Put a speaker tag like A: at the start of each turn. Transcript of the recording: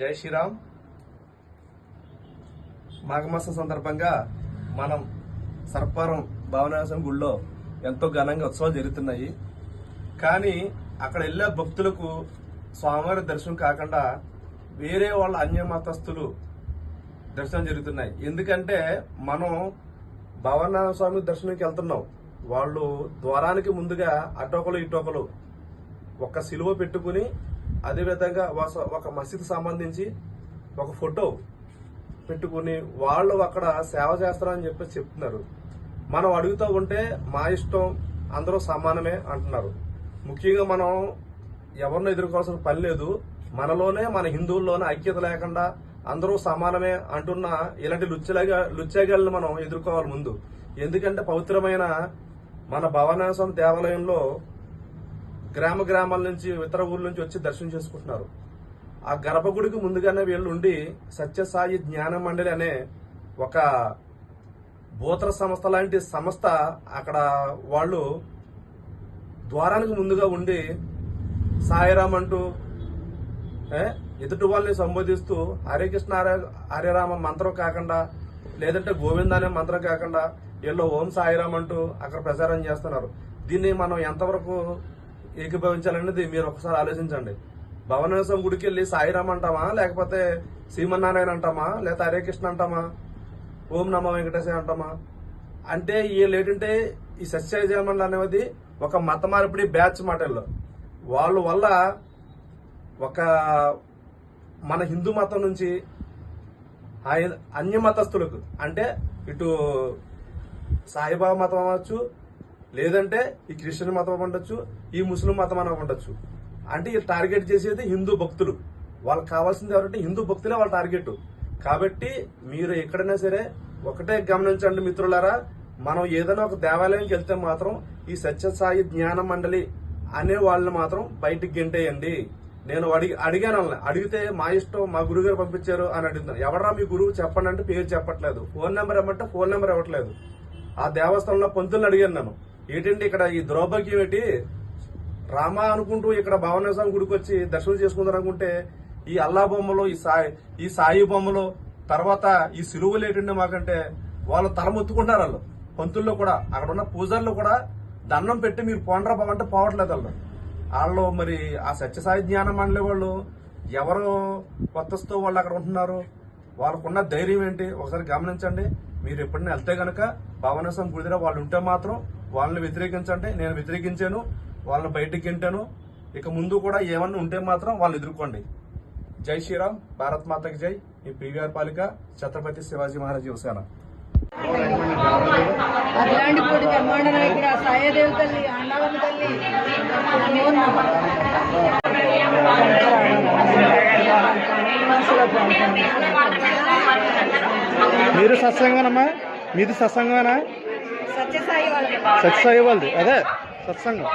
A: జై శ్రీరామ్. మాఘమాసం సందర్భంగా మనం సర్పారం భావనాసం గుళ్ళో ఎంతో ఘనంగా ఉత్సవాలు జరుగుతున్నాయి. కానీ అక్కడ వెళ్ళే భక్తులకు స్వామివారి దర్శనం కాకుండా వేరే వాళ్ళ అన్య మతస్థులు దర్శనం జరుగుతున్నాయి. ఎందుకంటే మనం భావనారాయణ స్వామి దర్శనంకి వెళ్తున్నాం, వాళ్ళు ద్వారానికి ముందుగా అటోకలు ఇటోకలు ఒక సిలువ పెట్టుకుని అదేవిధంగా ఒక మసీద్ సంబంధించి ఒక ఫోటో పెట్టుకుని వాళ్ళు అక్కడ సేవ చేస్తారని చెప్పి చెప్తున్నారు. మనం అడుగుతూ ఉంటే మా ఇష్టం, అందరూ సమానమే అంటున్నారు. ముఖ్యంగా మనం ఎవరిని ఎదుర్కోవాల్సిన పని లేదు. మనలోనే, మన హిందువుల్లోనే ఐక్యత లేకుండా అందరూ సమానమే అంటున్న ఇలాంటి లుచ్చేగాళ్ళని మనం ఎదుర్కోవాలి ముందు. ఎందుకంటే పవిత్రమైన మన భావనారాయణ స్వామి దేవాలయంలో గ్రామాల నుంచి ఇతర ఊర్ల నుంచి వచ్చి దర్శనం చేసుకుంటున్నారు. ఆ గర్భగుడికి ముందుగానే వీళ్ళు ఉండి సత్యసాయి జ్ఞాన మండలి అనే ఒక బోతర సంస్థ లాంటి సంస్థ అక్కడ వాళ్ళు ద్వారానికి ముందుగా ఉండి సాయిరామ్ అంటూ ఎదుటి వాళ్ళని సంబోధిస్తూ హరే కృష్ణ హరే రామ మంత్రం కాకుండా, లేదంటే గోవింద అనే మంత్రం కాకుండా వీళ్ళు ఓం సాయిరామ్ అంటూ అక్కడ ప్రచారం చేస్తున్నారు. దీన్ని మనం ఎంతవరకు ఏకీభవించాలనేది మీరు ఒకసారి ఆలోచించండి. భవనేశ్వరం గుడికి వెళ్ళి సాయిరామ్ అంటామా, లేకపోతే శ్రీమన్నారాయణ అంటామా, లేకపోతే హరే కృష్ణ అంటామా, ఓం నమో వెంకటేశ్వర అంటామా? అంటే వీళ్ళు ఏంటంటే ఈ సత్యజయమండలి అనేది ఒక మత మార్పిడి బ్యాచ్ మాటల్లో వాళ్ళ వల్ల ఒక మన హిందూ మతం నుంచి అన్య మతస్థులకు, అంటే ఇటు సాయిబాబా మతం అవ్వచ్చు, లేదంటే ఈ క్రిస్టియన్ మతం ఉండొచ్చు, ఈ ముస్లిం మతం అని ఉండొచ్చు. అంటే ఈ టార్గెట్ చేసేది హిందూ భక్తులు. వాళ్ళకి కావాల్సింది ఎవరంటే హిందూ భక్తులే వాళ్ళ టార్గెట్. కాబట్టి మీరు ఎక్కడైనా సరే ఒకటే గమనించండి మిత్రులారా, మనం ఏదైనా ఒక దేవాలయానికి వెళ్తే మాత్రం ఈ సత్యసాయి జ్ఞాన మండలి అనే వాళ్ళని మాత్రం బయటికి గెంటేయండి. నేను అడిగాను, అడిగితే మా ఇష్టం, మా గురువు గారు పంపించారు అని అడుగుతున్నాను. ఎవడరా మీ గురువు చెప్పండి అంటే పేరు చెప్పట్లేదు, ఫోన్ నెంబర్ ఇవ్వమంటే ఫోన్ నెంబర్ ఇవ్వట్లేదు. ఆ దేవస్థానంలో పంతులను అడిగాను నేను, ఏంటంటే ఇక్కడ ఈ దౌర్భాగ్యం ఏంటి, రామా అనుకుంటూ ఇక్కడ భావనేశ్వరం గుడికి వచ్చి దర్శనం చేసుకుందారు అనుకుంటే ఈ అల్లా బొమ్మలు, ఈ సాయి బొమ్మలు, తర్వాత ఈ సిలువలు ఏంటంటే మాకంటే వాళ్ళు తలమొత్తుకుంటారు. వాళ్ళు పంతుల్లో కూడా, అక్కడ ఉన్న పూజారులు కూడా దండం పెట్టి మీరు పోండ్రా బాబు అంటే పోవట్లేదు వాళ్ళు. మరి ఆ సత్యసాయి జ్ఞాన మండలి వాళ్ళు ఎవరు కొత్తస్తో వాళ్ళు అక్కడ ఉంటున్నారు, వాళ్ళకున్న ధైర్యం ఏంటి ఒకసారి గమనించండి. మీరు ఎప్పుడైనా వెళ్తే గనక భావనేశ్వరం గుడి దగ్గర వాళ్ళు ఉంటే మాత్రం వాళ్ళని వ్యతిరేకించండి. నేను వ్యతిరేకించాను, వాళ్ళని బయటికి గింటాను. ఇక ముందు కూడా ఏమన్నా ఉంటే మాత్రం వాళ్ళు ఎదుర్కోండి. జై శ్రీరామ్. భారత్ మాతకి జై. ఈ పీవీఆర్ పాలిక, ఛత్రపతి శివాజీ మహారాజ్ యువసేన.
B: అట్లాంటి పూట బ్రహ్మాండ నాయకుడు సాయదేవి తల్లి, అన్నవల్లి తల్లి.
C: మీరు సత్సంగమా? మీది సత్సంగమేనా?
B: సత్యసాయి వాళ్ళది.
C: సత్యసాయి వాళ్ళది, అదే సత్సంగం.